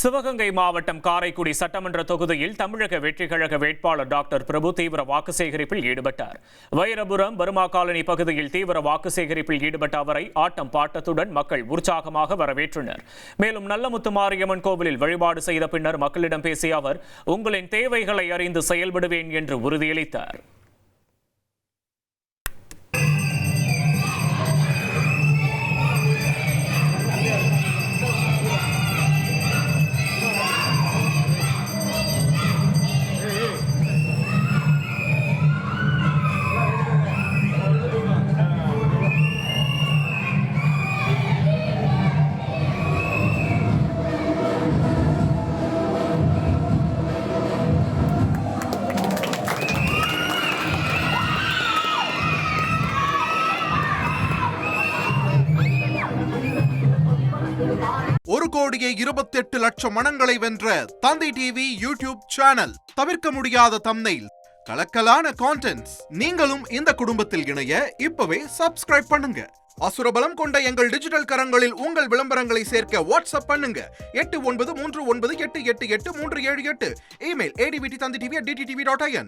சிவகங்கை மாவட்டம் காரைக்குடி சட்டமன்ற தொகுதியில் தமிழக வெற்றிக் கழக வேட்பாளர் டாக்டர் பிரபு தீவிர வாக்கு சேகரிப்பில் ஈடுபட்டார். வைரபுரம் பர்மா காலனி பகுதியில் தீவிர வாக்கு சேகரிப்பில் ஈடுபட்ட அவரை ஆட்டம் பாட்டத்துடன் மக்கள் உற்சாகமாக வரவேற்றனர். மேலும் நல்லமுத்து மாரியம்மன் கோவிலில் வழிபாடு செய்த பின்னர் மக்களிடம் பேசிய அவர், உங்களின் தேவைகளை அறிந்து செயல்படுவேன் என்று உறுதியளித்தார். ஒரு கோடியே 28 லட்சம் மனங்களை வென்ற தந்தி டிவி யூடியூப் சேனல். தவிர்க்க முடியாத தம்ப்நெயில், கலக்கலான கான்டென்ட்ஸ். நீங்களும் இந்த குடும்பத்தில் இணைய இப்பவே சப்ஸ்கிரைப் பண்ணுங்க. அசுரபலம் கொண்ட எங்கள் டிஜிட்டல் கரங்களில் உங்கள் விளம்பரங்களை சேர்க்க வாட்ஸ்அப் பண்ணுங்க. 8939888838. Email advttv@dttv.in.